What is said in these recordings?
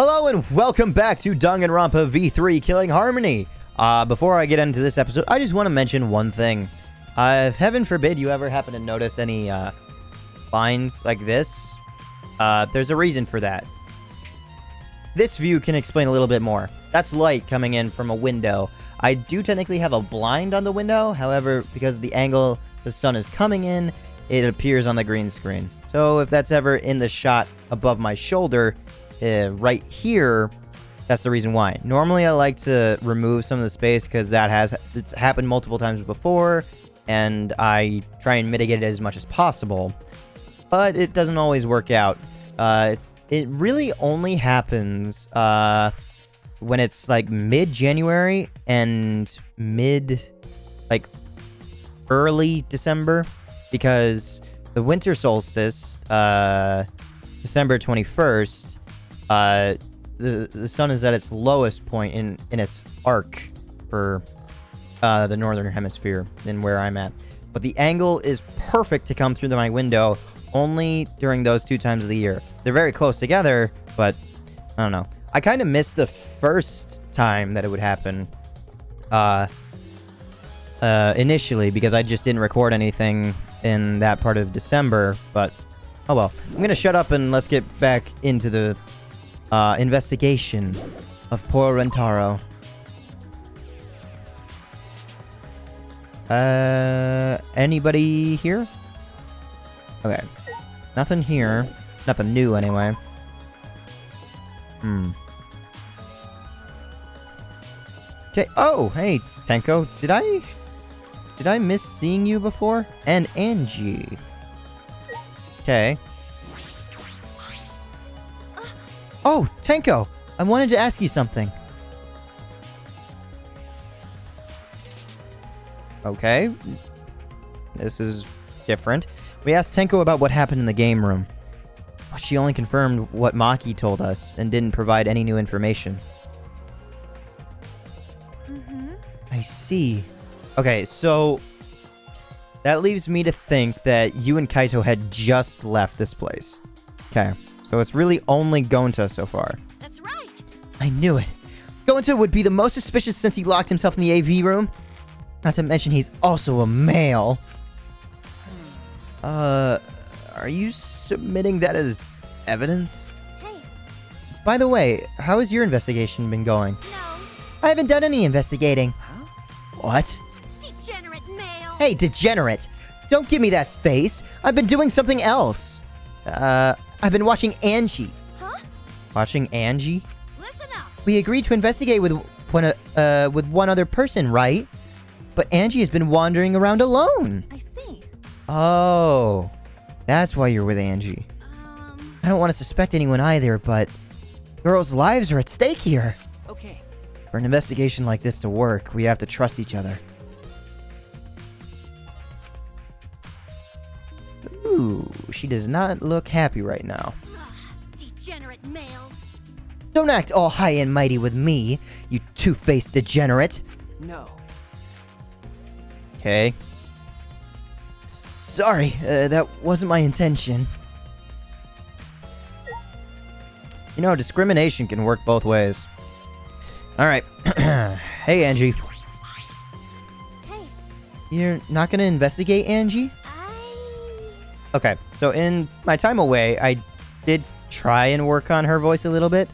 Hello and welcome back to Danganronpa V3 Killing Harmony. Before I get into this episode, I just want to mention one thing. If heaven forbid you ever happen to notice any lines like this, there's a reason for that. This view can explain a little bit more. That's light coming in from a window. I do technically have a blind on the window, however, because of the angle the sun is coming in, it appears on the green screen. So if that's ever in the shot above my shoulder, right here, that's the reason why. Normally I like to remove some of the space because it's happened multiple times before, and I try and mitigate it as much as possible. But it doesn't always work out. It really only happens when it's like mid-January and early December, because the winter solstice, December 21st, the sun is at its lowest point in its arc for the northern hemisphere in where I'm at. But the angle is perfect to come through my window only during those 2 times of the year. They're very close together, but I don't know. I kind of missed the first time that it would happen initially because I just didn't record anything in that part of December, but oh well. I'm going to shut up and let's get back into the investigation of poor Rentaro. Anybody here? Okay. Nothing here. Nothing new, anyway. Okay. Oh, hey, Tenko. Did I miss seeing you before? And Angie. Okay. Oh, Tenko! I wanted to ask you something. Okay. This is different. We asked Tenko about what happened in the game room. She only confirmed what Maki told us and didn't provide any new information. I see. Okay, so that leaves me to think that you and Kaito had just left this place. Okay, so it's really only Gonta so far. That's right. I knew it. Gonta would be the most suspicious since he locked himself in the AV room. Not to mention he's also a male. Are you submitting that as evidence? Hey. By the way, how has your investigation been going? No. I haven't done any investigating. Huh? What? Degenerate male. Hey, degenerate! Don't give me that face! I've been doing something else! I've been watching Angie. Huh? Watching Angie? Listen up. We agreed to investigate with one other person, right? But Angie has been wandering around alone. I see. Oh, that's why you're with Angie. I don't want to suspect anyone either, but girls' lives are at stake here. Okay. For an investigation like this to work, we have to trust each other. Ooh, she does not look happy right now. Degenerate males. Don't act all high and mighty with me, you two-faced degenerate. No. Okay. Sorry, that wasn't my intention. You know, discrimination can work both ways. Alright. Hey, Angie. Hey. You're not gonna investigate Angie? Okay, so in my time away, I did try and work on her voice a little bit.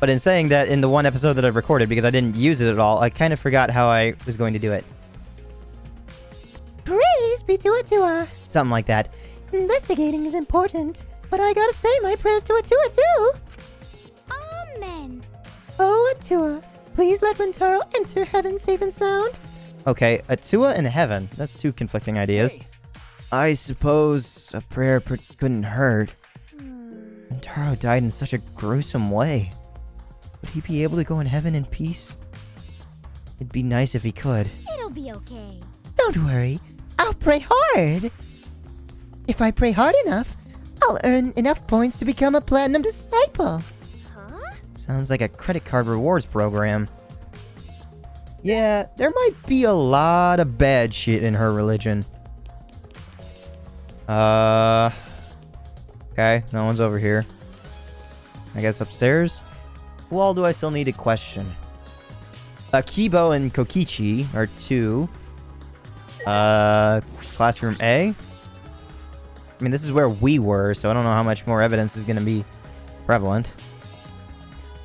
But in saying that, in the one episode that I've recorded, because I didn't use it at all, I kind of forgot how I was going to do it. Praise be to Atua. Something like that. Investigating is important, but I gotta say my prayers to Atua too. Amen. Oh, Atua, please let Rentaro enter heaven safe and sound. Okay, Atua and heaven. That's 2 conflicting ideas. Hey. I suppose a prayer couldn't hurt. Rentaro died in such a gruesome way. Would he be able to go in heaven in peace? It'd be nice if he could. It'll be okay. Don't worry, I'll pray hard. If I pray hard enough, I'll earn enough points to become a platinum disciple. Huh? Sounds like a credit card rewards program. Yeah, there might be a lot of bad shit in her religion. Okay, no one's over here. I guess upstairs? Who all do I still need to question? Kibo and Kokichi are 2. Classroom A? I mean, this is where we were, so I don't know how much more evidence is going to be prevalent.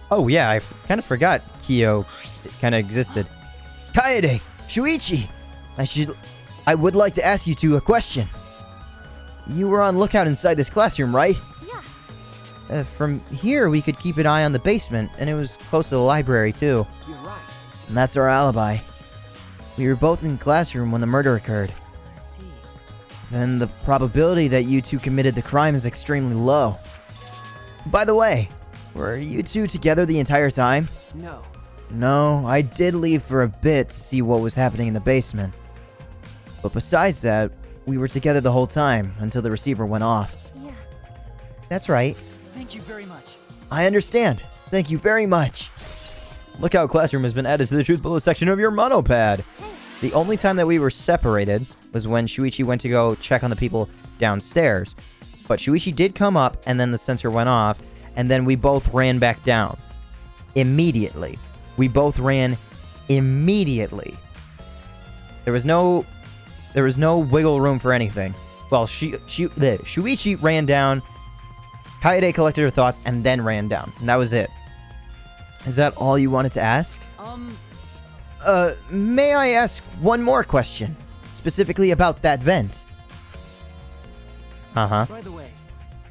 Oh, yeah, I kind of forgot Kyo kind of existed. Kaede! Shuichi! I would like to ask you two a question. You were on lookout inside this classroom, right? Yeah. From here, we could keep an eye on the basement, and it was close to the library, too. You're right. And that's our alibi. We were both in the classroom when the murder occurred. I see. Then the probability that you two committed the crime is extremely low. By the way, were you two together the entire time? No. No, I did leave for a bit to see what was happening in the basement. But besides that, we were together the whole time until the receiver went off. Yeah. That's right. Thank you very much. I understand. Thank you very much. Lookout classroom has been added to the truth bullet section of your monopad. Hey. The only time that we were separated was when Shuichi went to go check on the people downstairs. But Shuichi did come up, and then the sensor went off, and then we both ran back down. Immediately. We both ran immediately. There was no wiggle room for anything. Well, Shuichi ran down, Kaede collected her thoughts, and then ran down. And that was it. Is that all you wanted to ask? May I ask one more question? Specifically about that vent. Uh-huh. By the way,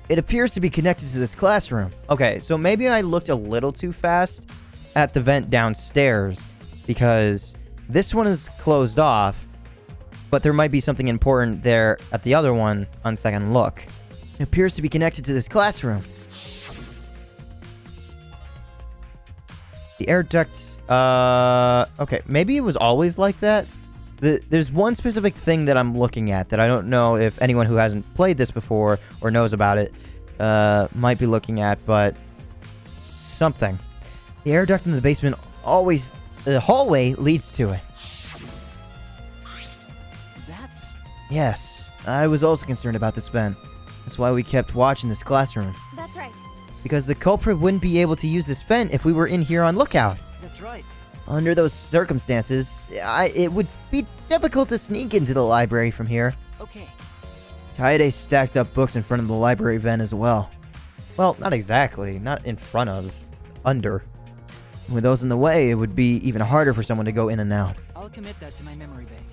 It appears to be connected to this classroom. Okay, so maybe I looked a little too fast at the vent downstairs, because this one is closed off, but there might be something important there at the other one on second look. It appears to be connected to this classroom. The air duct, okay, maybe it was always like that. There's one specific thing that I'm looking at that I don't know if anyone who hasn't played this before or knows about it might be looking at, but something. The air duct in the basement always, the hallway leads to it. that's... Yes, I was also concerned about this vent. That's why we kept watching this classroom. That's right. Because the culprit wouldn't be able to use this vent if we were in here on lookout. That's right. Under those circumstances, it would be difficult to sneak into the library from here. Okay. Kaede stacked up books in front of the library vent as well. Well, not exactly. Not in front of. Under. With those in the way, it would be even harder for someone to go in and out. I'll commit that to my memory bank.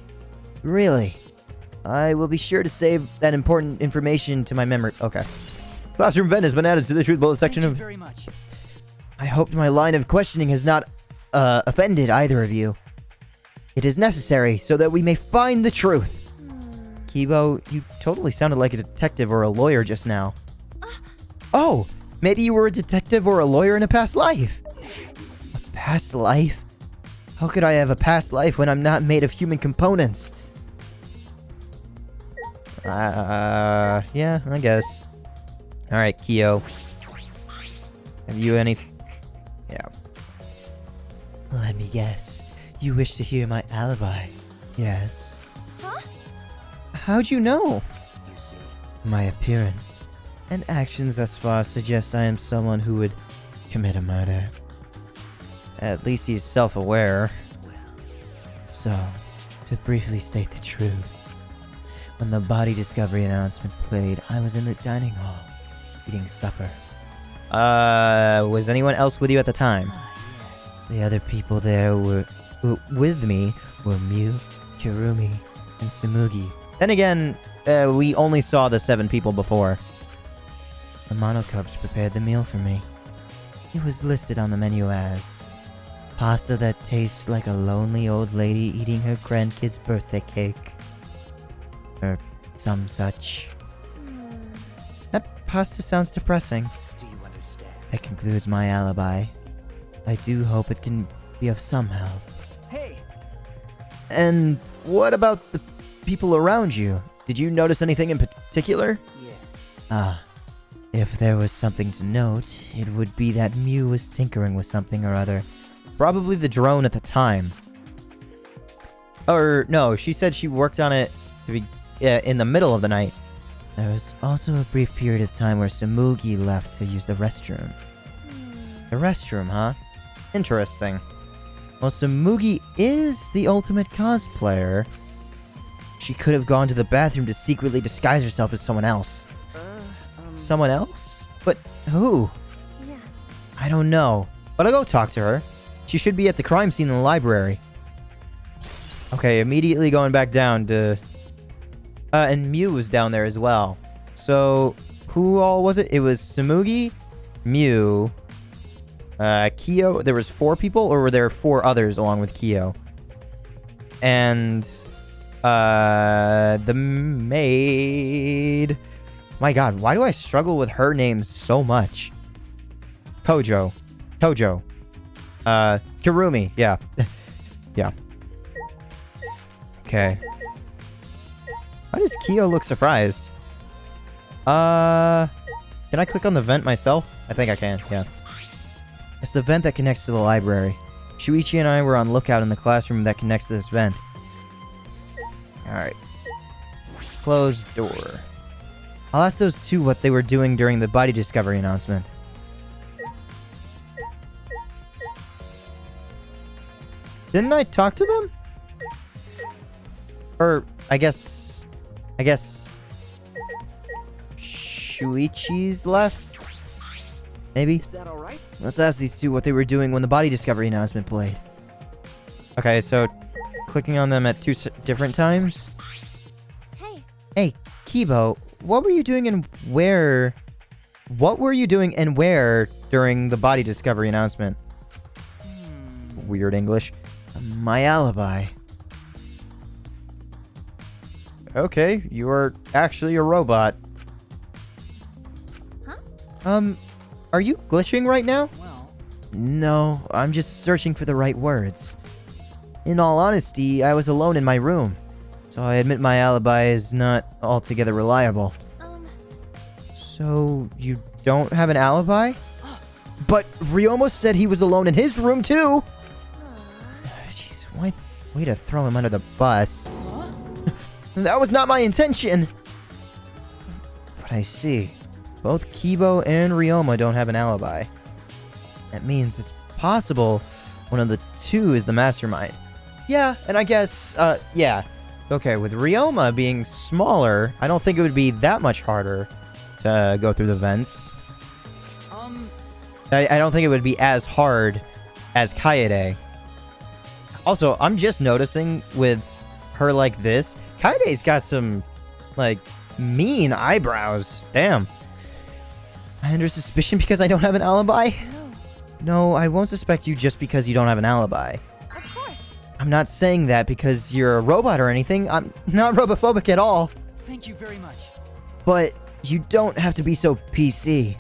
Really? I will be sure to save that important information to my memory. Okay. Classroom vent has been added to the truth bullet section Thank of... you very much. I hope my line of questioning has not offended either of you. It is necessary so that we may find the truth. Kibo, you totally sounded like a detective or a lawyer just now. Oh, maybe you were a detective or a lawyer in a past life. A past life? How could I have a past life when I'm not made of human components? Yeah, I guess. Alright, Kyo. Have you any... Yeah. Let me guess. You wish to hear my alibi. Yes. Huh? How'd you know? You see. My appearance and actions thus far suggest I am someone who would commit a murder. At least he's self-aware. So, to briefly state the truth, when the body discovery announcement played, I was in the dining hall, eating supper. Was anyone else with you at the time? Yes. The other people there with me were Mew, Kirumi, and Tsumugi. Then again, we only saw the 7 people before. The Monokubs prepared the meal for me. It was listed on the menu as pasta that tastes like a lonely old lady eating her grandkid's birthday cake. Or some such. That pasta sounds depressing. Do you understand? That concludes my alibi. I do hope it can be of some help. Hey! And what about the people around you? Did you notice anything in particular? Yes. Ah, if there was something to note, it would be that Mew was tinkering with something or other. Probably the drone at the time. Or, no, she said she worked on it in the middle of the night. There was also a brief period of time where Tsumugi left to use the restroom. The restroom, huh? Interesting. Well, Tsumugi is the ultimate cosplayer. She could have gone to the bathroom to secretly disguise herself as someone else. Someone else? But who? Yeah. I don't know. But I'll go talk to her. She should be at the crime scene in the library. Okay, immediately going back down to... and Mew was down there as well. So, who all was it? It was Tsumugi, Mew, Kyo. There was 4 people, or were there 4 others along with Kyo? And, the maid... My god, why do I struggle with her name so much? Tojo. Kirumi, yeah. Yeah. Okay. Why does Kyo look surprised? Can I click on the vent myself? I think I can, yeah. It's the vent that connects to the library. Shuichi and I were on lookout in the classroom that connects to this vent. Alright. Closed door. I'll ask those 2 what they were doing during the body discovery announcement. Didn't I talk to them? Or, I guess... Shuichi's left? Maybe? Is that alright? Let's ask these 2 what they were doing when the body discovery announcement played. Okay, so... Clicking on them at 2 different times? Hey. Hey, Kibo, what were you doing and where... What were you doing and where during the body discovery announcement? Weird English. My alibi. Okay, you are actually a robot. Huh? Are you glitching right now? Well, No, I'm just searching for the right words. In all honesty, I was alone in my room, so I admit my alibi is not altogether reliable. So, you don't have an alibi? But Ryomo said he was alone in his room too! Jeez, way to throw him under the bus. That was not my intention! But I see. Both Kibo and Ryoma don't have an alibi. That means it's possible one of the 2 is the mastermind. Yeah, and I guess, yeah. Okay, with Ryoma being smaller, I don't think it would be that much harder to go through the vents. I don't think it would be as hard as Kaede. Also, I'm just noticing with her like this, Kaede's got some, like, mean eyebrows. Damn. Am I under suspicion because I don't have an alibi? No, I won't suspect you just because you don't have an alibi. Of course. I'm not saying that because you're a robot or anything. I'm not robophobic at all. thank you very much. But you don't have to be so PC.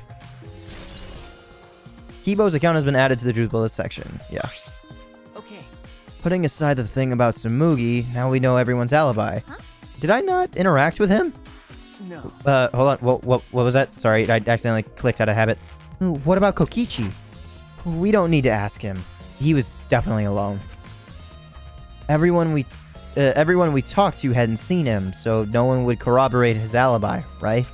Kibo's account has been added to the Truth Bullet section. Yeah. Okay. Putting aside the thing about Tsumugi, now we know everyone's alibi. Huh? Did I not interact with him? No. Hold on. What was that? Sorry, I accidentally clicked out of habit. Ooh, what about Kokichi? We don't need to ask him. He was definitely alone. Everyone we talked to hadn't seen him, so no one would corroborate his alibi, right?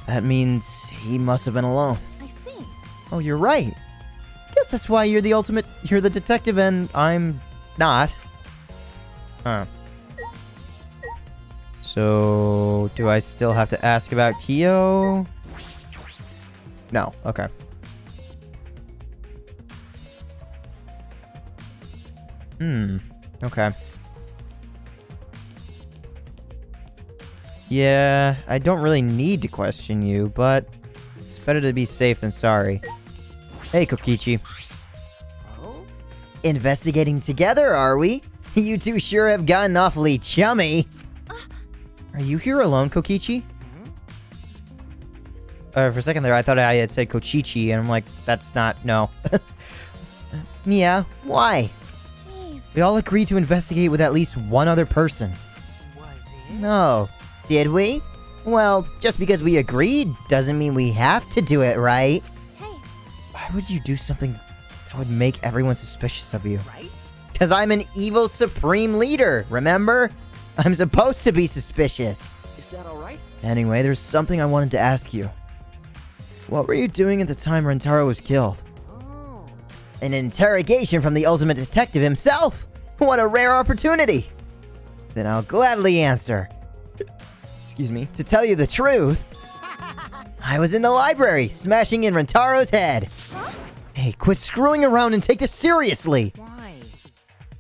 That means he must have been alone. I see. Oh, you're right. Guess that's why you're the detective and I'm not. Huh. So, do I still have to ask about Kyo? No, okay. Okay. Yeah, I don't really need to question you, but it's better to be safe than sorry. Hey, Kokichi. Oh? Investigating together, are we? You two sure have gotten awfully chummy. Are you here alone, Kokichi? For a second there, I thought I had said Kochichi, and I'm like, that's not, no. Yeah, why? Jeez. We all agreed to investigate with at least one other person. Was it? No. Did we? Well, just because we agreed doesn't mean we have to do it, right? Hey. Why would you do something that would make everyone suspicious of you? Right? Because I'm an evil supreme leader, remember? I'm supposed to be suspicious. Is that alright? Anyway, there's something I wanted to ask you. What were you doing at the time Rentaro was killed? Oh. An interrogation from the ultimate detective himself? What a rare opportunity! Then I'll gladly answer. Excuse me. To tell you the truth, I was in the library, smashing in Rentaro's head. Huh? Hey, quit screwing around and take this seriously! Why?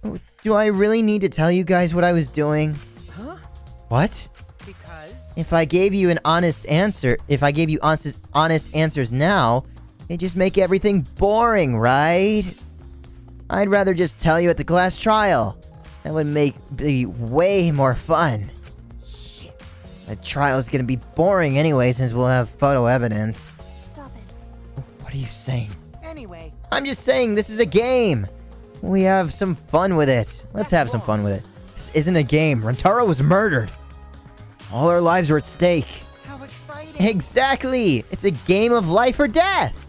Oh, do I really need to tell you guys what I was doing? Huh? What? Because? If I gave you an honest answer, if I gave you honest answers now, it'd just make everything boring, right? I'd rather just tell you at the class trial. That would be way more fun. Shit. The trial's gonna be boring anyway since we'll have photo evidence. Stop it. What are you saying? Anyway, I'm just saying this is a game. We have some fun with it. Let's have some fun with it. This isn't a game. Rentaro was murdered. All our lives are at stake. how exciting! Exactly. It's a game of life or death.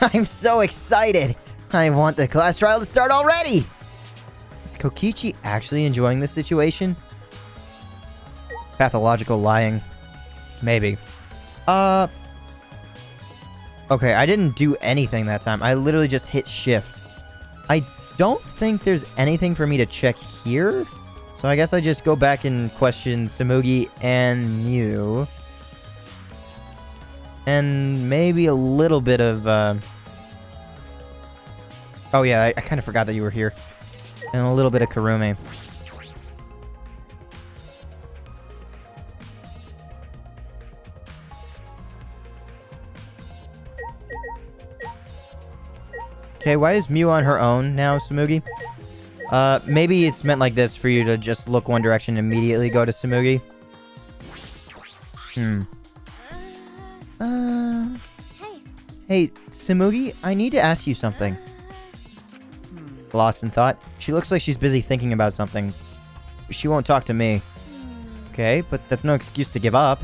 I'm so excited. I want the class trial to start already. Is Kokichi actually enjoying this situation? Pathological lying. Maybe. Okay, I didn't do anything that time. I literally just hit shift. I don't think there's anything for me to check here. So I guess I just go back and question Tsumugi and Mew. And maybe a little bit of, oh yeah, I kind of forgot that you were here. And a little bit of Karume. Okay, why is Mew on her own now, Tsumugi? Maybe it's meant like this for you to just look one direction and immediately go to Tsumugi. Hey. Hey, Tsumugi, I need to ask you something. Lost in thought. She looks like she's busy thinking about something. She won't talk to me. Okay, but that's no excuse to give up.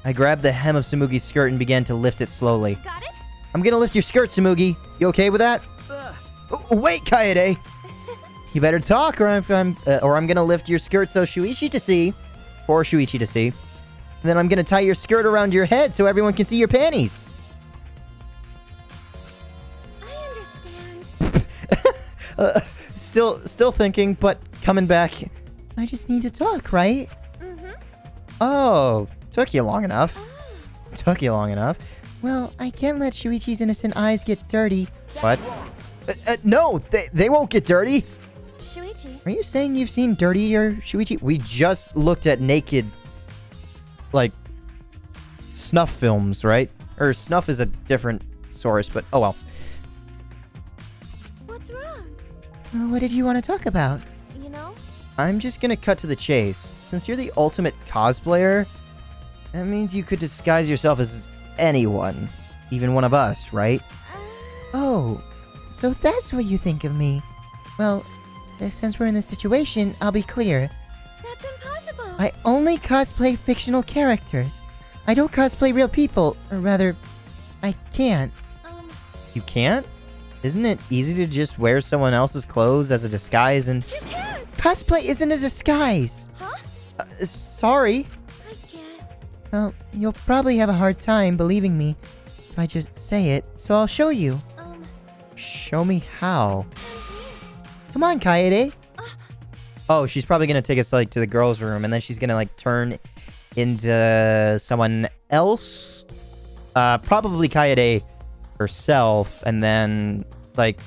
I grabbed the hem of Tsumugi's skirt and began to lift it slowly. Got it? I'm gonna lift your skirt, Tsumugi. You okay with that? Oh, wait, Kaede! You better talk, or I'm gonna lift your skirt so Shuichi to see. For Shuichi to see. And then I'm gonna tie your skirt around your head so everyone can see your panties. I understand. Still thinking, but coming back. I just need to talk, right? Mm-hmm. Oh, took you long enough. Ah. Took you long enough. Well, I can't let Shuichi's innocent eyes get dirty. What? No, they won't get dirty. Shuichi. Are you saying you've seen dirtier Shuichi? We just looked at naked, like, snuff films, right? Or snuff is a different source, but oh well. What's wrong? What did you want to talk about? You know? I'm just gonna cut to the chase. Since you're the ultimate cosplayer, that means you could disguise yourself as anyone. Even one of us, right? Oh, so that's what you think of me. Well, since we're in this situation, I'll be clear. That's impossible. I only cosplay fictional characters. I don't cosplay real people, or rather, I can't. You can't? Isn't it easy to just wear someone else's clothes as a disguise and... You can't. Cosplay isn't a disguise! Huh? Sorry. I guess. Well, you'll probably have a hard time believing me if I just say it, so I'll show you. Show me how. Come on, Kaede. Oh, she's probably gonna take us like to the girls' room, and then she's gonna like turn into someone else. Probably Kaede herself, and then like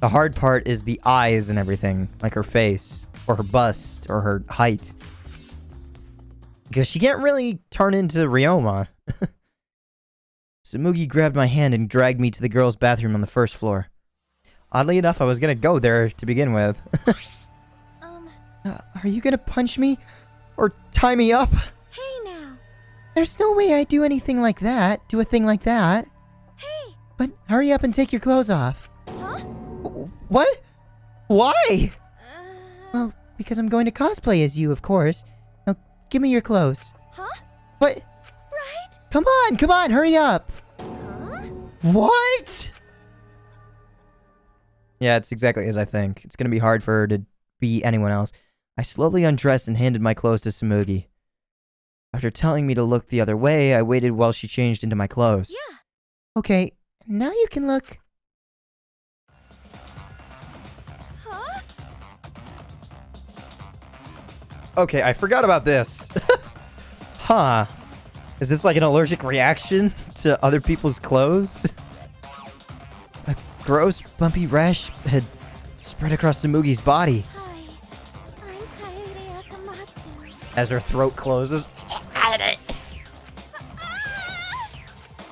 the hard part is the eyes and everything, like her face or her bust or her height, because she can't really turn into Ryoma. Tsumugi grabbed my hand and dragged me to the girls' bathroom on the first floor. Oddly enough, I was gonna go there to begin with. Are you gonna punch me? Or tie me up? Hey now. There's no way I'd do anything like that. Do a thing like that. Hey. But hurry up and take your clothes off. Huh? What? Why? Well, because I'm going to cosplay as you, of course. Now, give me your clothes. Huh? What? Right? Come on, hurry up. Huh? What? Yeah, it's exactly as I think. It's gonna be hard for her to be anyone else. I slowly undressed and handed my clothes to Tsumugi. After telling me to look the other way, I waited while she changed into my clothes. Yeah. Okay, now you can look. Huh? Okay, I forgot about this. Huh. Is this like an allergic reaction to other people's clothes? A gross, bumpy rash had spread across Tsurugi's body. Hi. I'm Kaede Akamatsu. As her throat closes.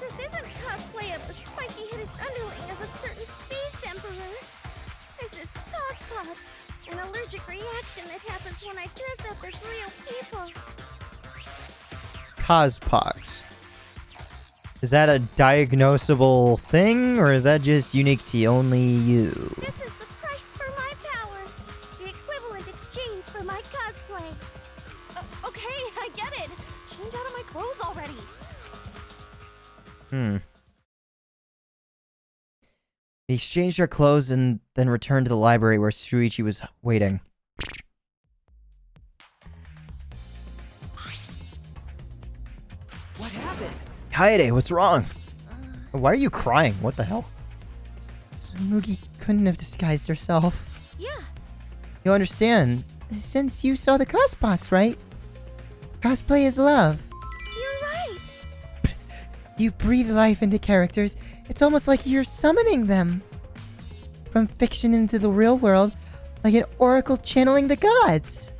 This isn't cosplay of the spiky-headed underling of a certain space emperor. This is cospox, an allergic reaction that happens when I dress up as real people. Cospox. Is that a diagnosable thing, or is that just unique to only you? This is the price for my power. The equivalent exchange for my cosplay. Okay, I get it. Change out of my clothes already. We exchanged our clothes and then returned to the library where Shuichi was waiting. What happened? Kaede, what's wrong? Why are you crying? What the hell? Tsurugi couldn't have disguised herself. Yeah. You understand, since you saw the cosbox, right? Cosplay is love. You're right. You breathe life into characters. It's almost like you're summoning them. From fiction into the real world, like an oracle channeling the gods.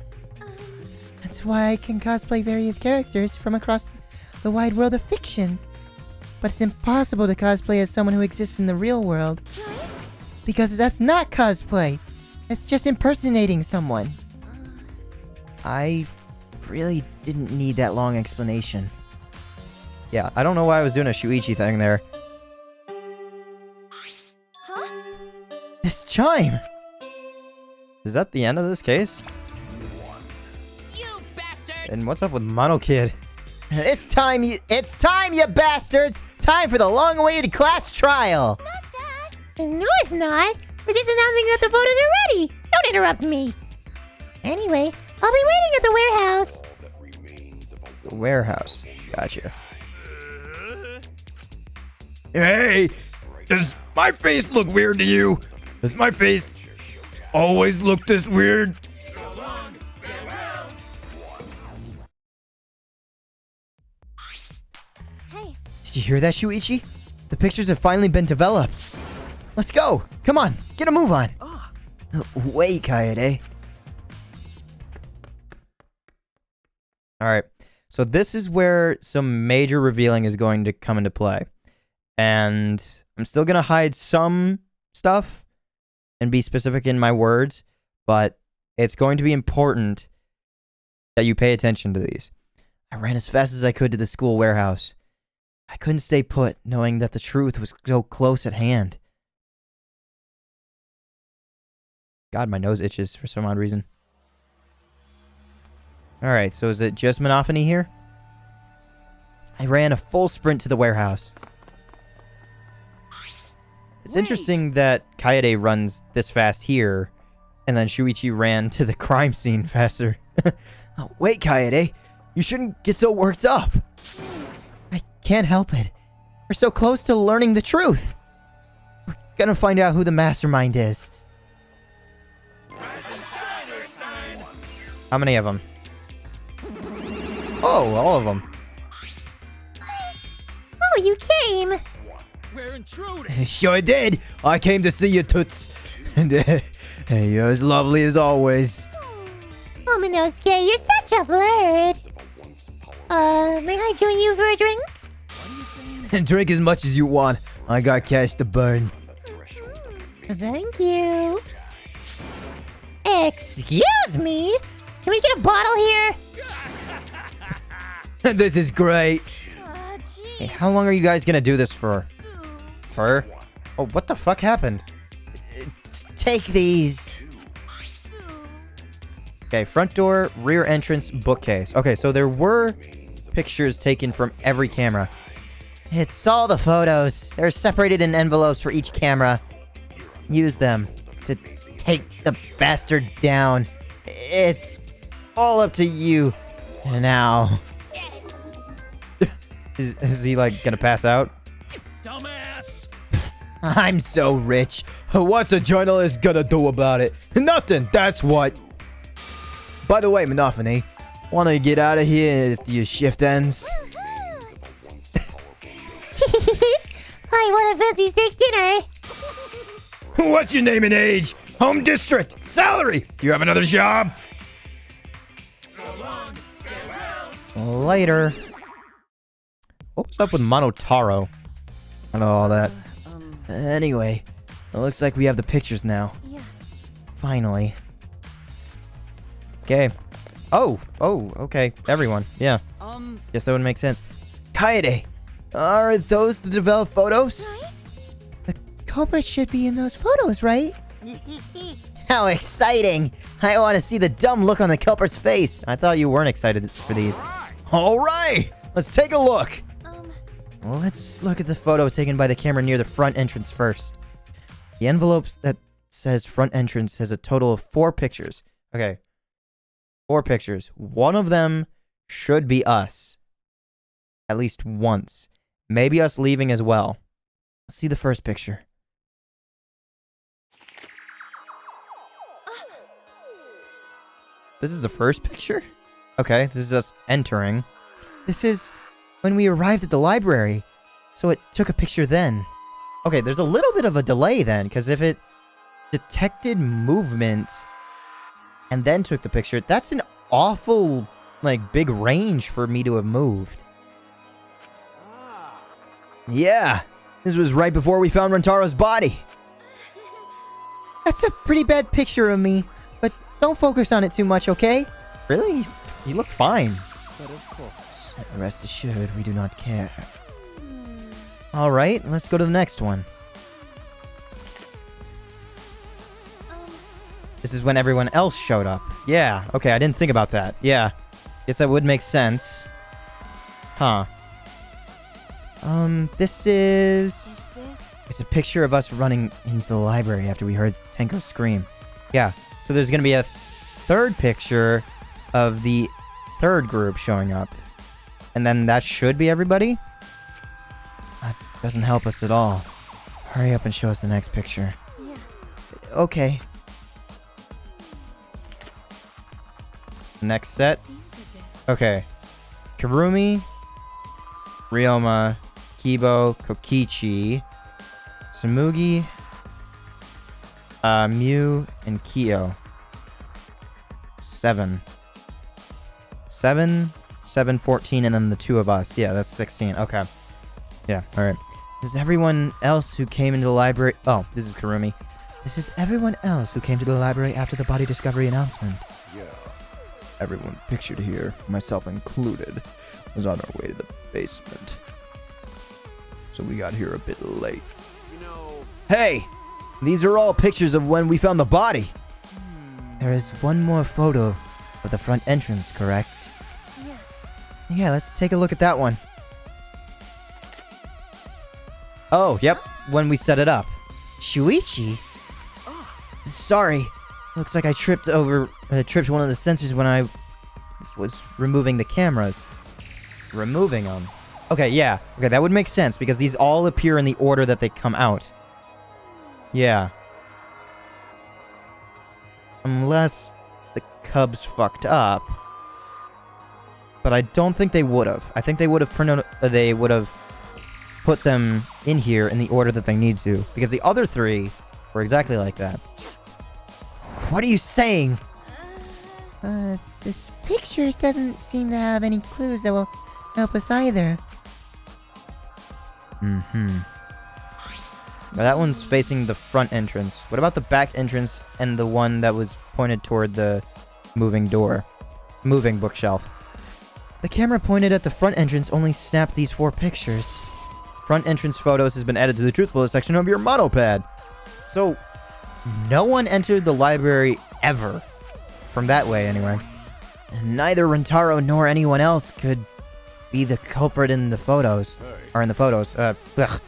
That's why I can cosplay various characters from across the wide world of fiction. But it's impossible to cosplay as someone who exists in the real world. Right? Because that's not cosplay. It's just impersonating someone. I really didn't need that long explanation. Yeah, I don't know why I was doing a Shuichi thing there. Huh? This chime! Is that the end of this case? You bastards! And what's up with Mono Kid? It's time, you bastards! Time for the long-awaited class trial! Not that. No, it's not. We're just announcing that the photos are ready. Don't interrupt me. Anyway, I'll be waiting at the warehouse. The warehouse. Gotcha. Hey! Does my face look weird to you? Does my face always look this weird? Hey, Did you hear that, Shuichi? The pictures have finally been developed. Let's go! Come on, get a move on! Wait, Kaede. Alright, so this is where some major revealing is going to come into play. And I'm still going to hide some stuff and be specific in my words, but it's going to be important that you pay attention to these. I ran as fast as I could to the school warehouse. I couldn't stay put, knowing that the truth was so close at hand. God, my nose itches for some odd reason. Alright, so is it just Monopony here? I ran a full sprint to the warehouse. It's interesting that Kaede runs this fast here, and then Shuichi ran to the crime scene faster. Oh, wait, Kaede. You shouldn't get so worked up. please. I can't help it. We're so close to learning the truth. We're gonna find out who the mastermind is. How many of them? Oh, all of them. Oh, you came. We're intruding! Sure did. I came to see you, Toots. And you're as lovely as always. Oh, Minosuke, you're such a flirt. May I join you for a drink? Drink as much as you want. I got cash to burn. Thank you. Excuse me? Can we get a bottle here? This is great. Aw, gee. Hey, how long are you guys gonna do this for? For? Oh, what the fuck happened? Take these. Okay, front door, rear entrance, bookcase. Okay, so there were pictures taken from every camera. It's all the photos. They're separated in envelopes for each camera. Use them to take the bastard down. It's all up to you now. Is he like gonna pass out? Dumbass! I'm so rich. What's a journalist gonna do about it? Nothing, that's what. By the way, Monopony, wanna get out of here if your shift ends? I want a fancy steak dinner. What's your name and age? Home district? Salary? You have another job? Later. What was up with Monotaro? I know all that. Anyway, it looks like we have the pictures now. Yeah. Finally. Okay. Oh, okay. Everyone. Yeah. Guess that would make sense. Kaede, are those the developed photos? Right? The culprit should be in those photos, right? How exciting! I want to see the dumb look on the culprit's face. I thought you weren't excited for these. All right, let's take a look. Well, let's look at the photo taken by the camera near the front entrance first. The envelope that says front entrance has a total of 4 pictures. Okay, 4 pictures. One of them should be us. At least once. Maybe us leaving as well. Let's see the first picture. This is the first picture? Okay, this is us entering. This is when we arrived at the library, so it took a picture then. Okay, there's a little bit of a delay then, because if it detected movement and then took the picture, that's an awful, like, big range for me to have moved. Yeah, this was right before we found Rentaro's body. That's a pretty bad picture of me, but don't focus on it too much, okay? Really? You look fine. But of course. Rest assured, we do not care. Alright, let's go to the next one. This is when everyone else showed up. Yeah, okay, I didn't think about that. Yeah, guess that would make sense. Huh. This is... It's a picture of us running into the library after we heard Tenko scream. Yeah, so there's gonna be a third picture of the third group showing up. And then that should be everybody? That doesn't help us at all. Hurry up and show us the next picture. Yeah. Okay. Next set. Okay. Karumi, Ryoma, Kibo, Kokichi, Tsumugi, Mew, and Kyo. 7, 14, and then the 2 of us. Yeah, that's 16. Okay. Yeah, alright. Is everyone else who came into the library... Oh, this is Karumi. This is everyone else who came to the library after the body discovery announcement. Yeah. Everyone pictured here, myself included, was on our way to the basement. So we got here a bit late. You know... Hey! These are all pictures of when we found the body. There is one more photo of the front entrance, correct? Yeah. Yeah, let's take a look at that one. Oh, yep, when we set it up. Shuichi? Sorry. Looks like I tripped one of the sensors when I was removing the cameras. Removing them. Okay, yeah. Okay, that would make sense because these all appear in the order that they come out. Yeah. Unless the Cubs fucked up. But I don't think they would have. I think they would have put them in here in the order that they need to. Because the other 3 were exactly like that. What are you saying? This picture doesn't seem to have any clues that will help us either. Mm-hmm. Now that one's facing the front entrance. What about the back entrance and the one that was pointed toward the moving door? Moving bookshelf. The camera pointed at the front entrance only snapped these 4 pictures. Front entrance photos has been added to the truthful section of your monopad. So, no one entered the library ever. From that way, anyway. Neither Rentaro nor anyone else could be the culprit in the photos. Or in the photos. Ugh.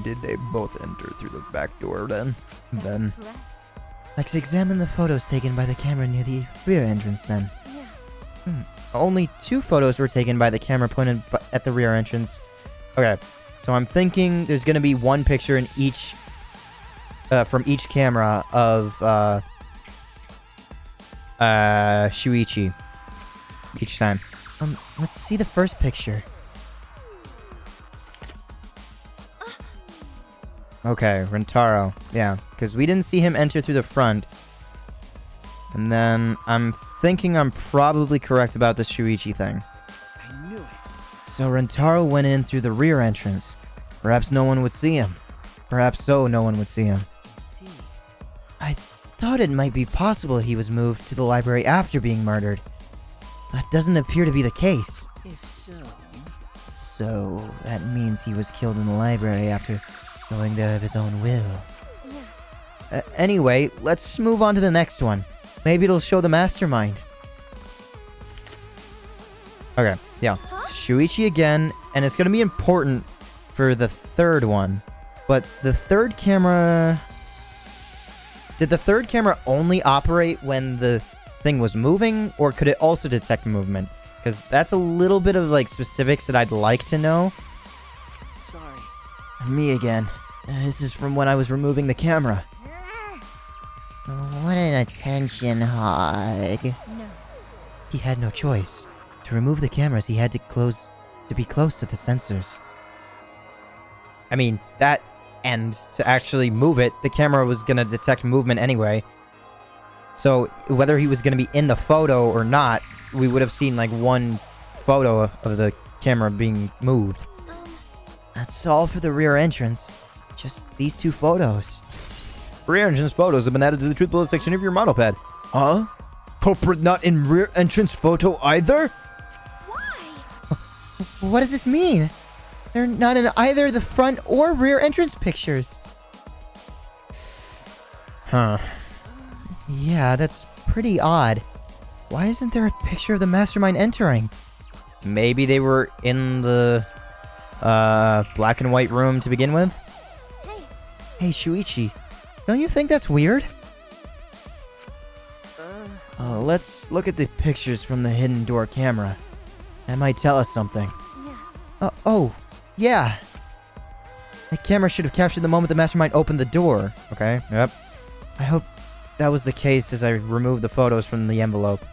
Did they both enter through the back door then? Correct. Let's examine the photos taken by the camera near the rear entrance then. Yeah. only 2 photos were taken by the camera pointed at the rear entrance. Okay, so I'm thinking there's gonna be 1 picture in each, from each camera of, Shuichi. Each time. Let's see the first picture. Okay, Rentaro. Yeah, because we didn't see him enter through the front. And then I'm thinking I'm probably correct about the Shuichi thing. I knew it. So Rentaro went in through the rear entrance. Perhaps no one would see him. Perhaps so, no one would see him. I see. I thought it might be possible he was moved to the library after being murdered. That doesn't appear to be the case. If so... So, that means he was killed in the library after going there of his own will. Yeah. Anyway, let's move on to the next one. Maybe it'll show the mastermind. Okay, yeah. Shuichi again, and it's gonna be important for the third one. But the third camera... Did the third camera only operate when the thing was moving, or could it also detect movement? Because that's a little bit of, like, specifics that I'd like to know. Sorry. Me again. This is from when I was removing the camera. What an attention hog. No. He had no choice. To remove the cameras, he had to be close to the sensors. I mean, that and to actually move it, the camera was gonna detect movement anyway. So whether he was gonna be in the photo or not, we would have seen like 1 photo of the camera being moved. That's all for the rear entrance. Just these 2 photos. Rear entrance photos have been added to the truth bullet section of your model pad. Huh? Culprit not in rear entrance photo either? Why? What does this mean? They're not in either the front or rear entrance pictures. Huh. Yeah, that's pretty odd. Why isn't there a picture of the mastermind entering? Maybe they were in the, black and white room to begin with? Hey, Hey, Shuichi. Don't you think that's weird? Let's look at the pictures from the hidden door camera. That might tell us something. yeah. Oh, yeah. The camera should have captured the moment the mastermind opened the door. Okay, yep. I hope that was the case as I removed the photos from the envelope.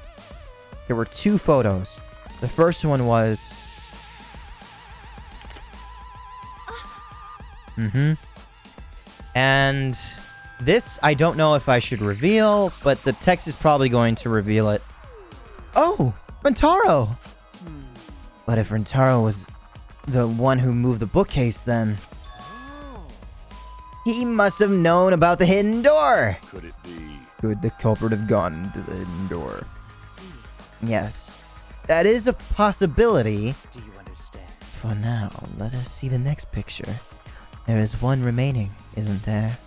There were 2 photos. The first one was... And this, I don't know if I should reveal, but the text is probably going to reveal it. Oh, Rentaro! But if Rentaro was the one who moved the bookcase, then... He must have known about the hidden door! Could it be? Could the culprit have gone to the hidden door? See. Yes. That is a possibility. Do you understand? For now, let us see the next picture. There is 1 remaining, isn't there?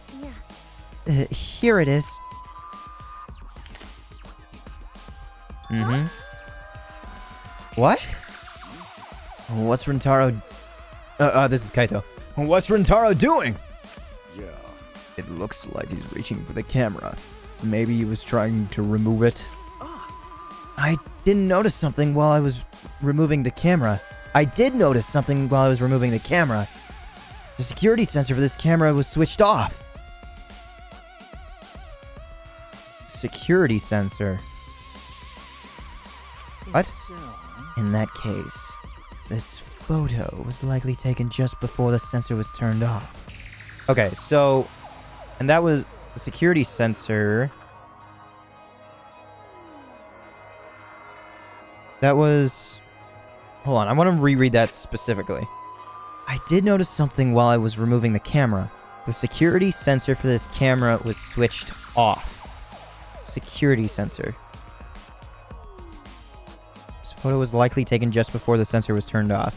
Yeah. Here it is. What? What's Rentaro... this is Kaito. What's Rentaro doing? Yeah. It looks like he's reaching for the camera. Maybe he was trying to remove it. I didn't notice something while I was removing the camera. I did notice something while I was removing the camera. The security sensor for this camera was switched off. Security sensor. What? If so... In that case, this photo was likely taken just before the sensor was turned off. Okay, so... And that was the security sensor. That was... Hold on, I want to reread that specifically. I did notice something while I was removing the camera. The security sensor for this camera was switched off. Security sensor. This photo was likely taken just before the sensor was turned off.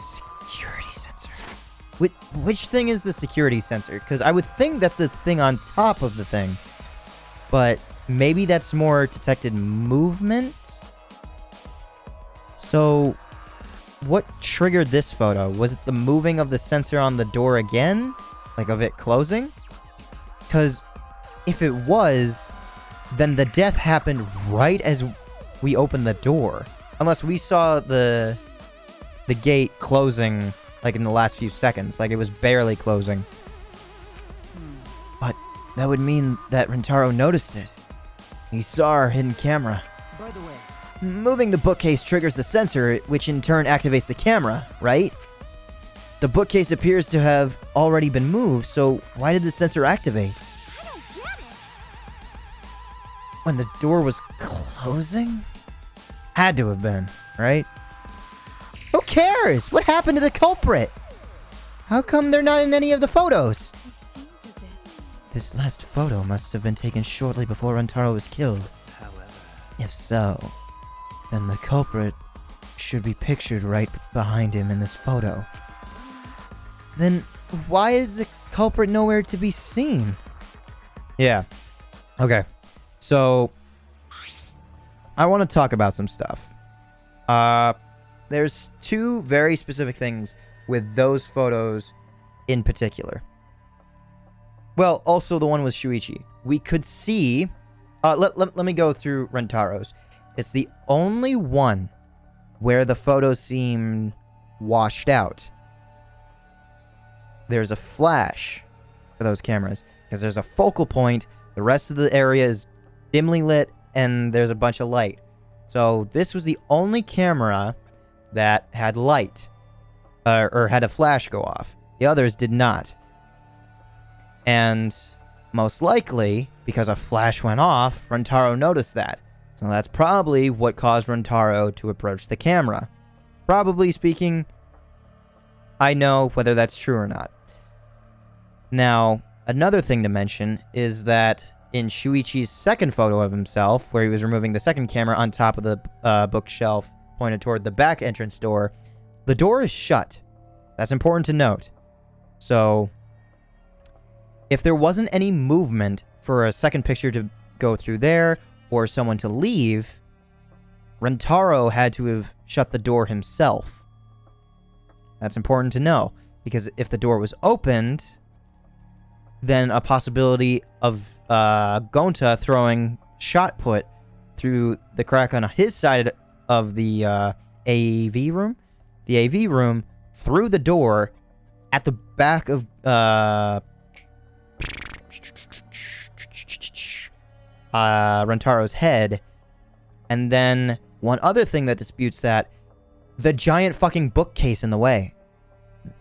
Security sensor. Which thing is the security sensor? Because I would think that's the thing on top of the thing. But maybe that's more detected movement? So, what triggered this photo? Was it the moving of the sensor on the door again? Like, of it closing? Because if it was, then the death happened right as we opened the door. Unless we saw the gate closing, like, in the last few seconds. Like, it was barely closing. But that would mean that Rentaro noticed it. He saw our hidden camera. By the way, Moving the bookcase triggers the sensor, which in turn activates the camera, right? The bookcase appears to have already been moved, so why did the sensor activate? I don't get it. When the door was closing? Had to have been, right? Who cares? What happened to the culprit? How come they're not in any of the photos? It seems as if This last photo must have been taken shortly before Rentaro was killed. however, If so, then the culprit should be pictured right behind him in this photo. Then why is the culprit nowhere to be seen? Yeah. Okay. So, I want to talk about some stuff. There's two very specific things with those photos in particular. Well, also the one with Shuichi. We could see... let me go through Rentaro's. It's the only one where the photos seem washed out. There's a flash for those cameras, because there's a focal point, the rest of the area is dimly lit, and there's a bunch of light. So this was the only camera that had light, or had a flash go off. The others did not. And most likely, because a flash went off, Rentaro noticed that. So that's probably what caused Rentaro to approach the camera. Probably speaking, I know whether that's true or not. Now, another thing to mention is that in Shuichi's second photo of himself, where he was removing the second camera on top of the bookshelf pointed toward the back entrance door, the door is shut. That's important to note. So, if there wasn't any movement for a second picture to go through there, or someone to leave, Rentaro had to have shut the door himself. That's important to know, because if the door was opened, then a possibility of Gonta throwing shot put through the crack on his side of the AV room, through the door at the back of Rentaro's head. And then one other thing that disputes that, the giant fucking bookcase in the way.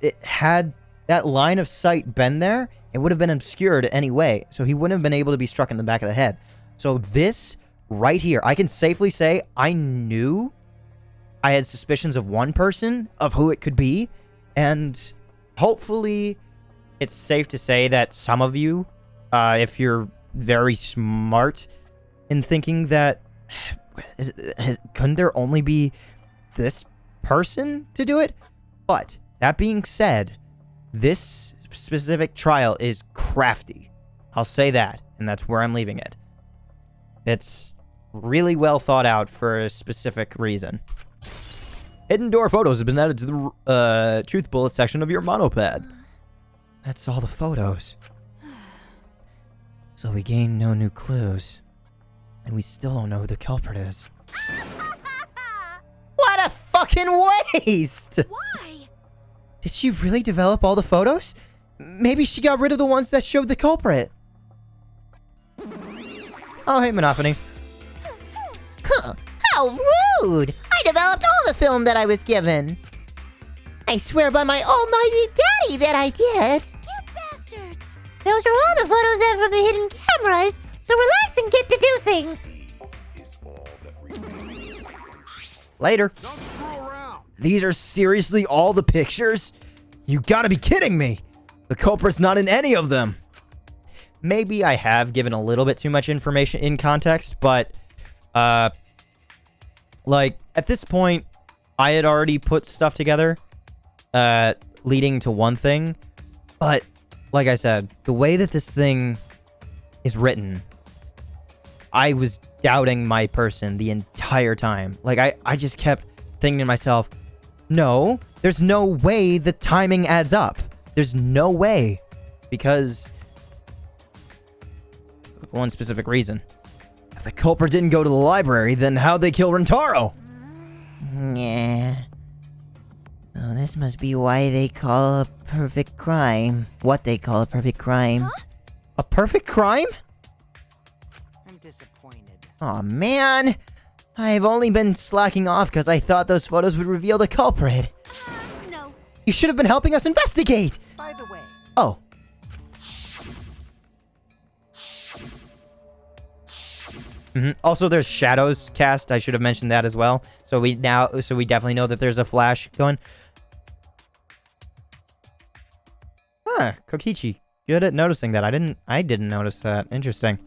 It had that line of sight been there, it would have been obscured anyway, so he wouldn't have been able to be struck in the back of the head. So this right here, I can safely say I knew I had suspicions of one person, of who it could be, and hopefully it's safe to say that some of you, if you're very smart in thinking that, couldn't there only be this person to do it? But that being said, this specific trial is crafty. I'll say that, and that's where I'm leaving it. It's really well thought out for a specific reason. Hidden door photos have been added to the truth bullet section of your monopad. That's all the photos. So we gained no new clues. And we still don't know who the culprit is. What a fucking waste! why? Did she really develop all the photos? Maybe she got rid of the ones that showed the culprit. Oh, hey, Monopony. Huh. How rude! I developed all the film that I was given. I swear by my almighty daddy that I did. You bastards! Those are all the photos that from the hidden cameras, so relax and get deducing. Later. don't screw around. These are seriously all the pictures? You gotta be kidding me! The culprit's not in any of them! Maybe I have given a little bit too much information in context, but, like, at this point, I had already put stuff together, leading to one thing, but, like I said, the way that this thing is written, I was doubting my person the entire time. Like, I just kept thinking to myself, no, there's no way the timing adds up. There's no way. Because of one specific reason. If the culprit didn't go to the library, then how'd they kill Rentaro? Yeah. Oh, this must be why they call a perfect crime. What they call a perfect crime. Huh? A perfect crime? I'm disappointed. Aw, man. I've only been slacking off because I thought those photos would reveal the culprit. No. You should have been helping us investigate! By the way, Oh. Also, there's shadows cast. I should have mentioned that as well. So we definitely know that there's a flash going. Huh, Kokichi. Good at noticing that. I didn't notice that. Interesting.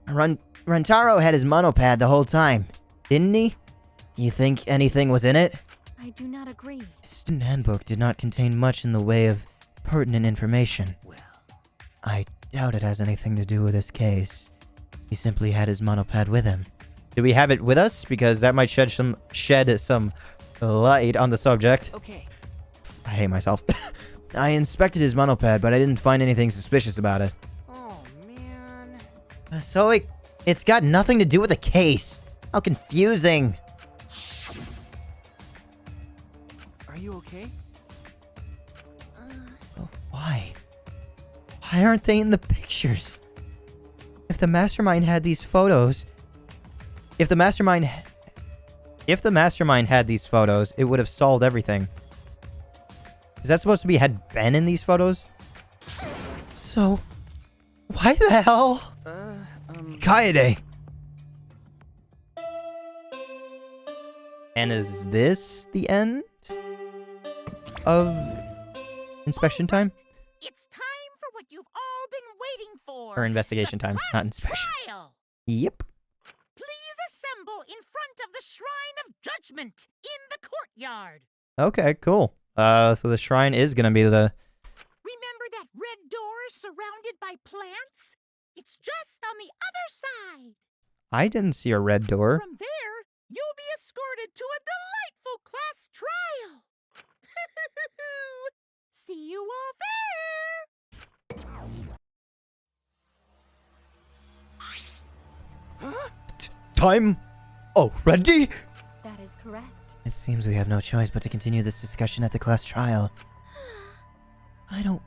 Rentaro had his monopad the whole time, didn't he? Do you think anything was in it? I do not agree. His student handbook did not contain much in the way of pertinent information. well, I doubt it has anything to do with this case. He simply had his monopad with him. Do we have it with us? Because that might shed some light on the subject. okay. I hate myself. I inspected his monopad, but I didn't find anything suspicious about it. Oh, man. So it's got nothing to do with the case. How confusing. Are you okay? Oh, why? Why aren't they in the pictures? If the mastermind had these photos... If the mastermind had these photos, it would have solved everything. Is that supposed to be had Ben in these photos? So, why the hell? Kaede! And is this the end of inspection time? It's time for what you've all been waiting for. Or investigation the time, class not inspection. Trial. Yep. Please assemble in front of the Shrine of Judgment in the courtyard. Okay, cool. So the shrine is gonna be the... Remember that red door surrounded by plants? It's just on the other side. I didn't see a red door. From there, you'll be escorted to a delightful class trial. See you all there. Huh? Time already? That is correct. It seems we have no choice but to continue this discussion at the class trial. I don't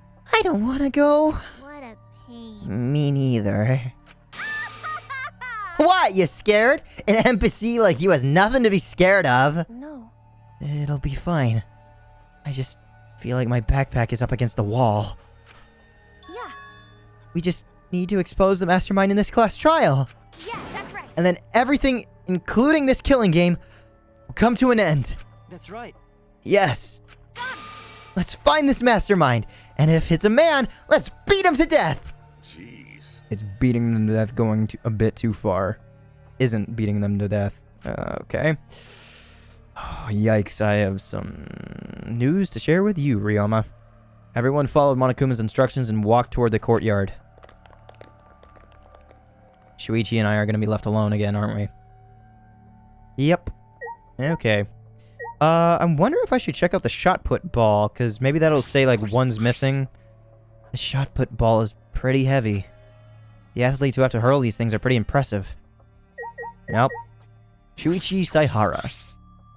want to go. What a pain. Me neither. What, you scared? An NPC like you has nothing to be scared of. No. It'll be fine. I just feel like my backpack is up against the wall. Yeah. We just need to expose the mastermind in this class trial. Yeah, that's right. And then everything, including this killing game, will come to an end. That's right. Yes. Let's find this mastermind. And if it's a man, let's beat him to death. Jeez. It's beating them to death going a bit too far. Isn't beating them to death. Okay. Oh, yikes, I have some news to share with you, Ryoma. Everyone followed Monokuma's instructions and walked toward the courtyard. Shuichi and I are going to be left alone again, aren't we? Yep. Okay. I wonder if I should check out the shot put ball, because maybe that'll say, like, one's missing. The shot put ball is pretty heavy. The athletes who have to hurl these things are pretty impressive. Yep. Shuichi Saihara.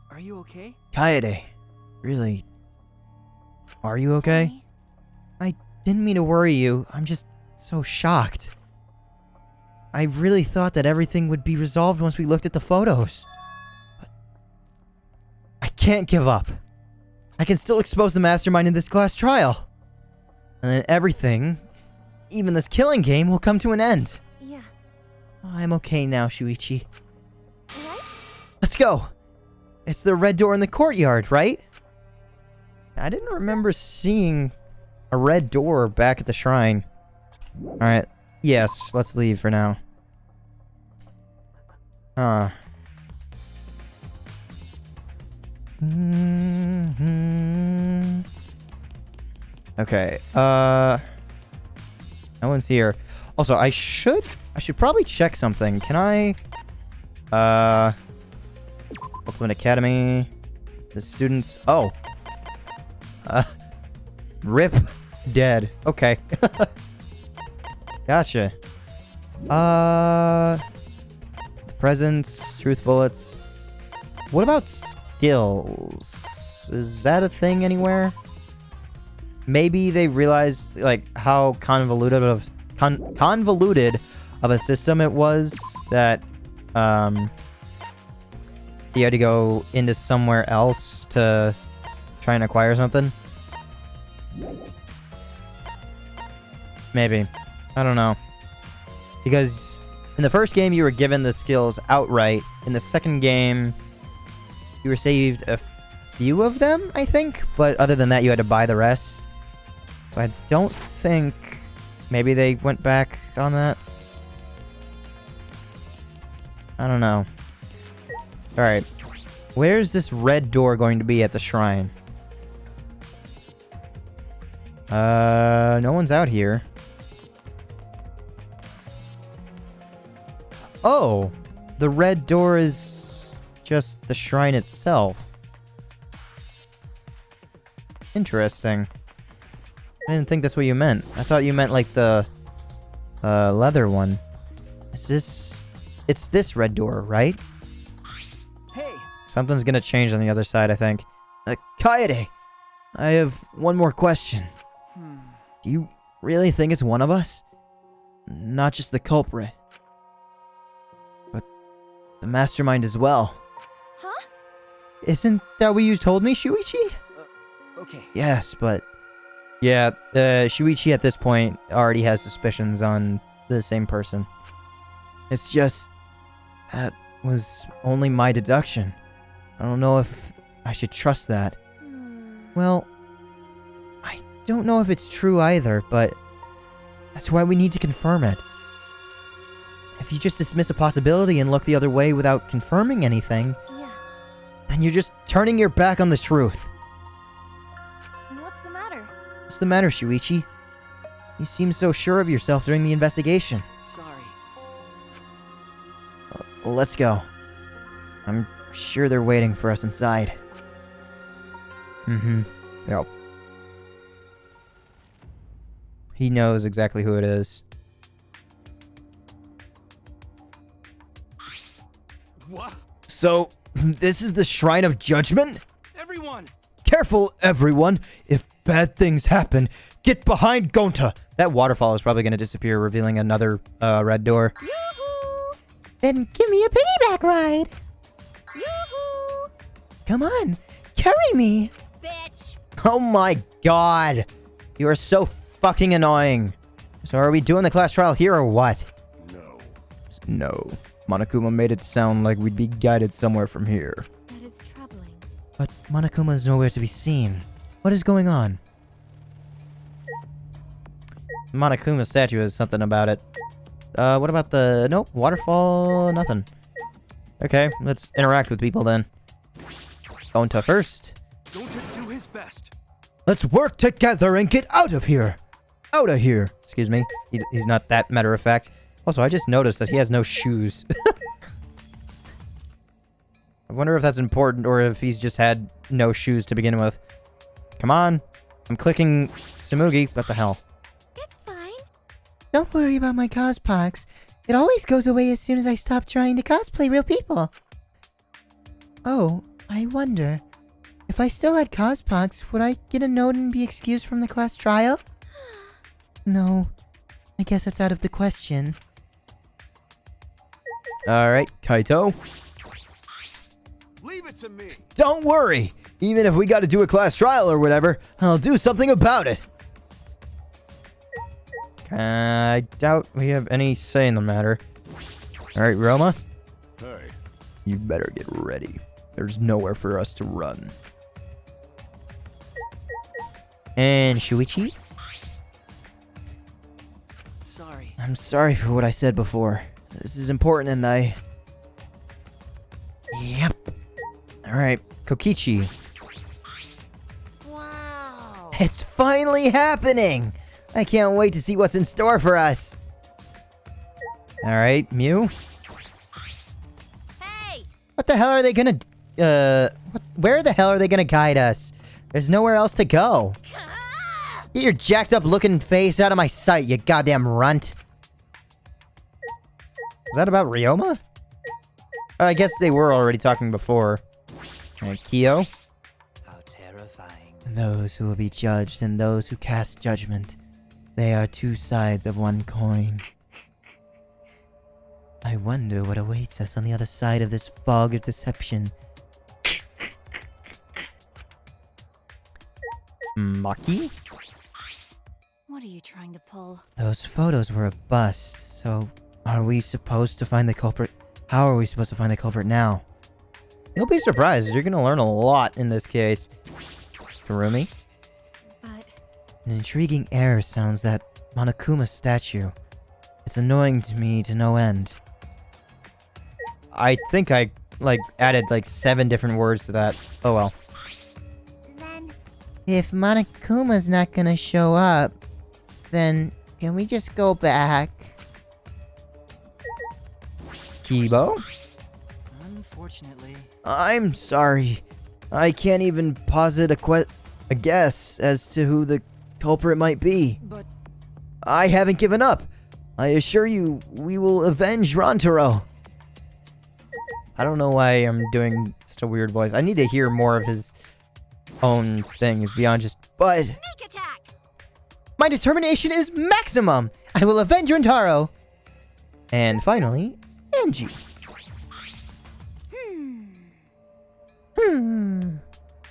Are you okay? Kaede. Really? Are you okay? Sorry. I didn't mean to worry you. I'm just so shocked. I really thought that everything would be resolved once we looked at the photos. But I can't give up. I can still expose the mastermind in this class trial. And then everything, even this killing game, will come to an end. Yeah. I'm okay now, Shuichi. What? Let's go. It's the red door in the courtyard, right? I didn't remember seeing a red door back at the shrine. Alright. Yes, let's leave for now. Okay, no one's here. Also, I should probably check something. Can I, Ultimate Academy, the students, oh. Rip dead. Okay. presence, truth bullets. What about skills? Is that a thing anywhere? Maybe they realized like how convoluted of a system it was that you had to go into somewhere else to try and acquire something. Maybe. I don't know. Because in the first game, you were given the skills outright. In the second game, you received a few of them, I think. But other than that, you had to buy the rest. So I don't think... Maybe they went back on that. I don't know. Alright. Where's this red door going to be at the shrine? No one's out here. Oh! The red door is just the shrine itself. Interesting. I didn't think that's what you meant. I thought you meant like the leather one. Is this... It's this red door, right? Hey! Something's gonna change on the other side, I think. Kaede! I have one more question. Do you really think it's one of us? Not just the culprit, but the mastermind as well. Huh? Isn't that what you told me, Shuichi? Okay. Yes, but... Yeah, Shuichi at this point already has suspicions on the same person. It's just... That was only my deduction. I don't know if I should trust that. Well, I don't know if it's true either, but that's why we need to confirm it. If you just dismiss a possibility and look the other way without confirming anything, Yeah. then you're just turning your back on the truth. What's the matter? What's the matter, Shuichi? You seemed so sure of yourself during the investigation. Sorry. Let's go. I'm sure they're waiting for us inside. Yep. He knows exactly who it is. What? So, this is the Shrine of Judgment? Everyone! Careful, everyone! If bad things happen, get behind Gonta! That waterfall is probably going to disappear, revealing another red door. Yoo-hoo! Then give me a piggyback ride. Yoo-hoo! Come on, carry me. Bitch! Oh my god! You are so fucking annoying. So are we doing the class trial here or what? No. No. Monokuma made it sound like we'd be guided somewhere from here. That is troubling. But Monokuma is nowhere to be seen. What is going on? Monokuma Statue has something about it. What about the... Nope, waterfall, nothing. Okay, let's interact with people then. Gonta first. Don't do his best. Let's work together and get out of here! Out of here! Excuse me. He's not that matter of fact. Also, I just noticed that he has no shoes. I wonder if that's important or if he's just had no shoes to begin with. Come on. I'm clicking Samugi. What the hell? It's fine. Don't worry about my cospox. It always goes away as soon as I stop trying to cosplay real people. Oh, I wonder. If I still had cospox, would I get a note and be excused from the class trial? No. I guess that's out of the question. Alright, Kaito. Leave it to me. Don't worry! Even if we gotta do a class trial or whatever, I'll do something about it! I doubt we have any say in the matter. Alright, Roma. Hey. You better get ready. There's nowhere for us to run. And Shuichi? Sorry. I'm sorry for what I said before. This is important and I... Yep. Alright, Kokichi. Wow. It's finally happening! I can't wait to see what's in store for us. Alright, Mew. Hey! What the hell are they gonna... where the hell are they gonna guide us? There's nowhere else to go. Ah! Get your jacked up looking face out of my sight, you goddamn runt. Is that about Ryoma? I guess they were already talking before. Kyo? How terrifying. Those who will be judged and those who cast judgment. They are two sides of one coin. I wonder what awaits us on the other side of this fog of deception. Maki? What are you trying to pull? Those photos were a bust, so are we supposed to find the culprit? How are we supposed to find the culprit now? You'll be surprised. You're gonna learn a lot in this case. Kurumi? But An intriguing error sounds that Monokuma Statue. It's annoying to me to no end. I think I, added, 7 different words to that. Oh well. then If Monokuma's not gonna show up, then can we just go back? Kibo? Unfortunately. I'm sorry. I can't even posit a guess as to who the culprit might be. But I haven't given up. I assure you, we will avenge Rantaro. I don't know why I'm doing such a weird voice. I need to hear more of his own things beyond just, but sneak attack. My determination is maximum! I will avenge Rantaro! And finally, Angie.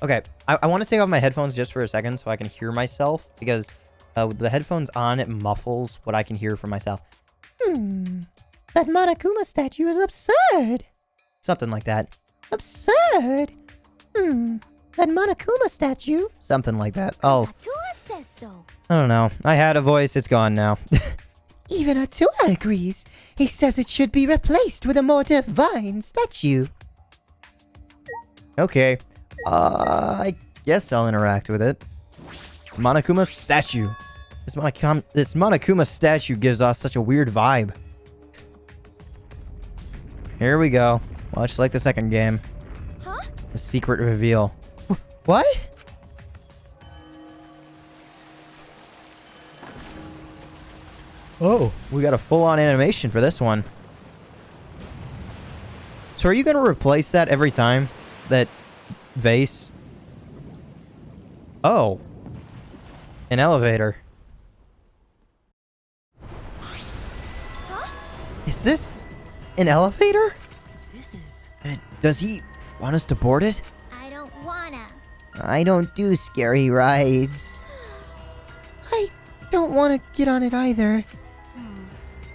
Okay, I want to take off my headphones just for a second so I can hear myself, because with the headphones on, it muffles what I can hear from myself. That Monokuma statue is absurd! Something like that. Absurd! That Monokuma statue? Something like that. Oh, Atua says so. I don't know. I had a voice, it's gone now. Even Atua agrees. He says it should be replaced with a more divine statue. Okay. I guess I'll interact with it. Monokuma Statue. This Monokuma Statue gives off such a weird vibe. Here we go. Much like the second game. Huh? The secret reveal. What? Oh, we got a full-on animation for this one. So are you going to replace that every time? That vase? Oh. An elevator. Is this an elevator? this is... Does he want us to board it? I don't wanna. I don't do scary rides. I don't want to get on it either.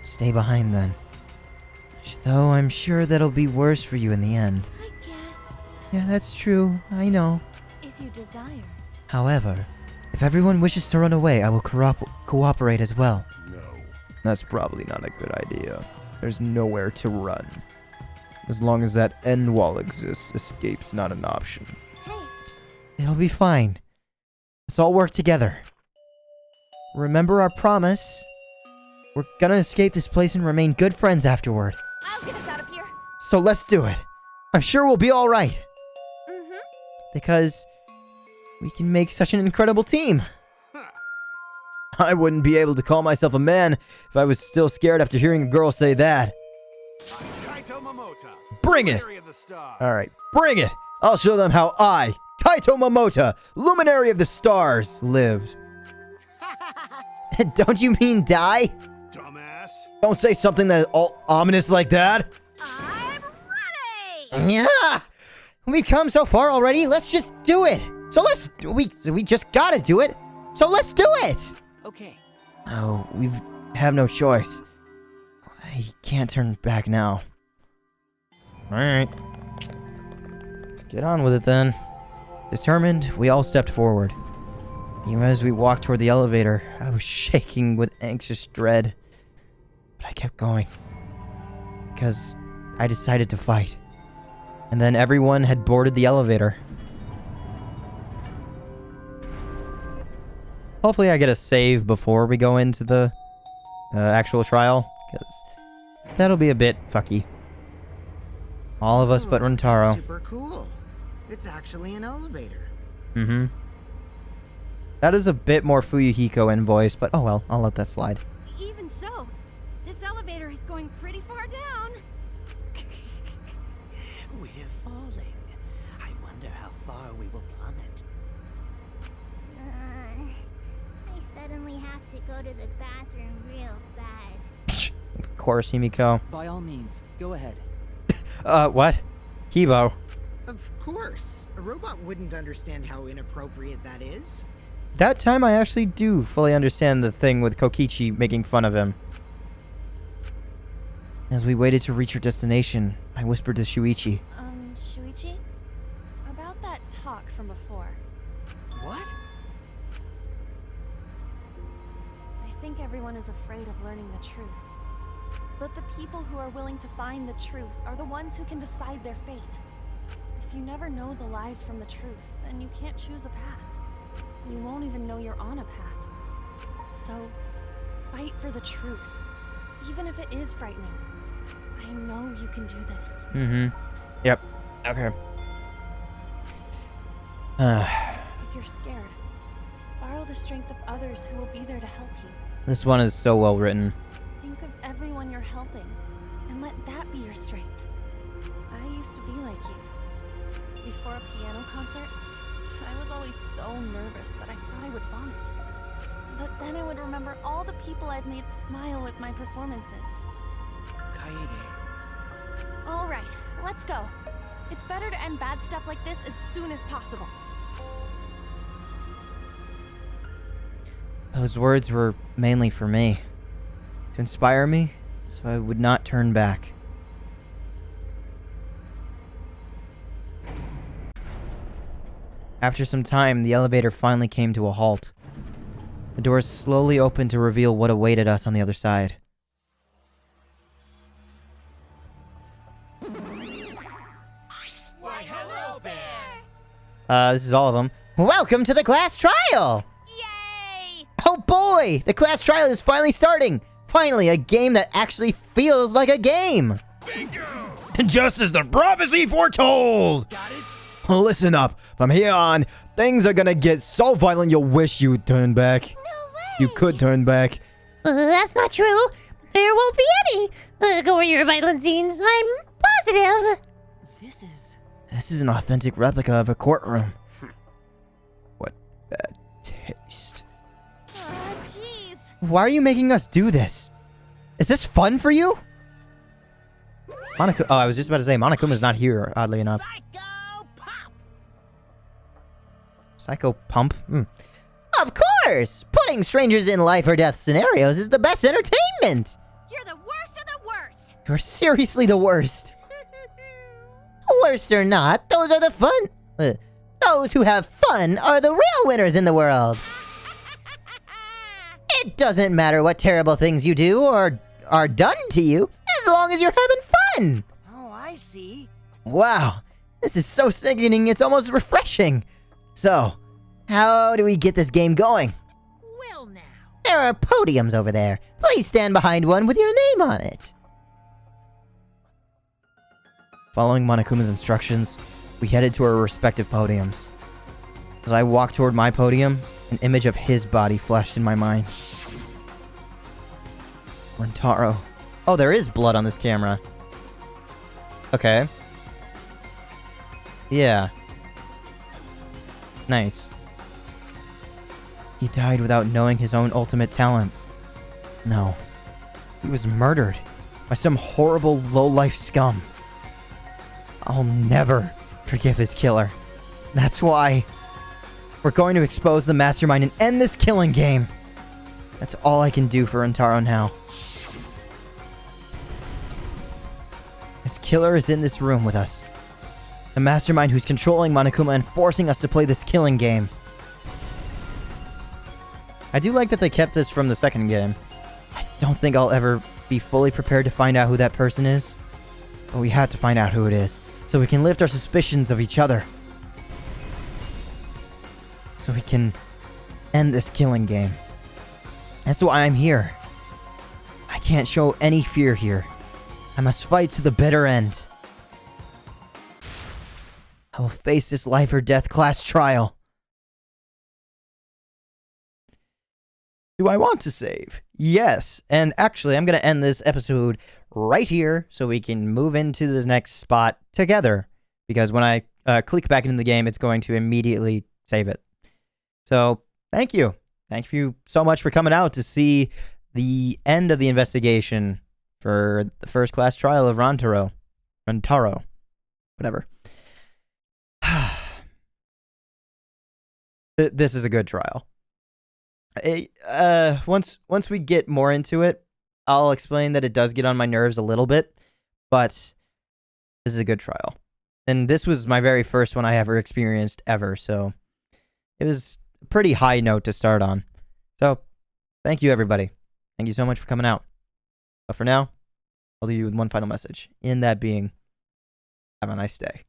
Stay behind then. Though I'm sure that'll be worse for you in the end. I guess Yeah, that's true. I know. if you desire. However, if everyone wishes to run away, I will cooperate as well. No. That's probably not a good idea. There's nowhere to run. As long as that end wall exists, escape's not an option. Hey, It'll be fine. Let's all work together. Remember our promise? We're gonna escape this place and remain good friends afterward. I'll get us out of here. So let's do it. I'm sure we'll be alright. Mm-hmm. Because we can make such an incredible team. I wouldn't be able to call myself a man if I was still scared after hearing a girl say that. Kaito Momota. Bring it! Luminary of the Stars. Alright, bring it! I'll show them how I, Kaito Momota, Luminary of the Stars, lived. Don't you mean die? Dumbass. Don't say something that all ominous like that. I'm ready. Yeah! We've come so far already, let's just do it! We just gotta do it! So let's do it! Okay. Oh, we have no choice. I can't turn back now. Alright. Let's get on with it then. Determined, we all stepped forward. Even as we walked toward the elevator, I was shaking with anxious dread. But I kept going. Because I decided to fight. And then everyone had boarded the elevator. Hopefully I get a save before we go into the actual trial, because that'll be a bit fucky. All of us but Rantaro. Super cool. It's actually an elevator. Mm-hmm. That is a bit more Fuyuhiko in voice, but oh well, I'll let that slide. Even so, this elevator is going pretty far down. far we will plummet. I suddenly have to go to the bathroom real bad. Of course, Himiko. By all means, go ahead. What? Kibo. Of course. A robot wouldn't understand how inappropriate that is. That time I actually do fully understand the thing with Kokichi making fun of him. As we waited to reach our destination, I whispered to Shuichi. Shuichi? About that talk from before. What? I think everyone is afraid of learning the truth. But the people who are willing to find the truth are the ones who can decide their fate. If you never know the lies from the truth, then you can't choose a path. You won't even know you're on a path. So, fight for the truth, even if it is frightening. I know you can do this. Yep. Okay. If you're scared, borrow the strength of others who will be there to help you. This one is so well written. Think of everyone you're helping, and let that be your strength. I used to be like you. Before a piano concert, I was always so nervous that I thought I would vomit. But then I would remember all the people I've made smile with my performances. Kaede. All right, let's go. It's better to end bad stuff like this as soon as possible. Those words were mainly for me. To inspire me, so I would not turn back. After some time, the elevator finally came to a halt. The doors slowly opened to reveal what awaited us on the other side. Why, hello, Bear! This is all of them. Welcome to the class trial! Yay! Oh boy! The class trial is finally starting! Finally, a game that actually feels like a game! Bingo! Just as the prophecy foretold! Got it? Listen up. From here on, things are gonna get so violent you'll wish you would turn back. No way! You could turn back. That's not true. There won't be any gory or violent scenes. I'm positive. This is an authentic replica of a courtroom. What bad taste. Oh, jeez. Why are you making us do this? Is this fun for you? I was just about to say, Monokuma's not here, oddly enough. Psycho Pop! Psycho Pump? Of course! Putting strangers in life or death scenarios is the best entertainment! You're the worst of the worst! You're seriously the worst. Worst or not, those are the fun. Those who have fun are the real winners in the world. It doesn't matter what terrible things you do or are done to you, as long as you're having fun. Oh, I see. Wow, this is so sickening, it's almost refreshing. So, how do we get this game going? Well, now. There are podiums over there. Please stand behind one with your name on it. Following Monokuma's instructions, we headed to our respective podiums. As I walked toward my podium, an image of his body flashed in my mind. Rentaro. Oh, there is blood on this camera. Okay. Yeah. Nice. He died without knowing his own ultimate talent. No. He was murdered by some horrible low-life scum. I'll never forgive his killer. That's why we're going to expose the mastermind and end this killing game. That's all I can do for Rentaro now. His killer is in this room with us. The mastermind who's controlling Monokuma and forcing us to play this killing game. I do like that they kept this from the second game. I don't think I'll ever be fully prepared to find out who that person is. But we have to find out who it is, so we can lift our suspicions of each other. So we can end this killing game. That's why I'm here. I can't show any fear here. I must fight to the bitter end. I will face this life or death class trial. Do I want to save? Yes. And actually, I'm going to end this episode right here so we can move into this next spot together. Because when I click back into the game, it's going to immediately save it. So thank you. Thank you so much for coming out to see the end of the investigation for the first class trial of Rantaro, whatever. This is a good trial. Once we get more into it, I'll explain that it does get on my nerves a little bit, but this is a good trial. And this was my very first one I ever experienced ever, so it was a pretty high note to start on. So, thank you everybody. Thank you so much for coming out. But for now, I'll leave you with one final message, in that being, have a nice day.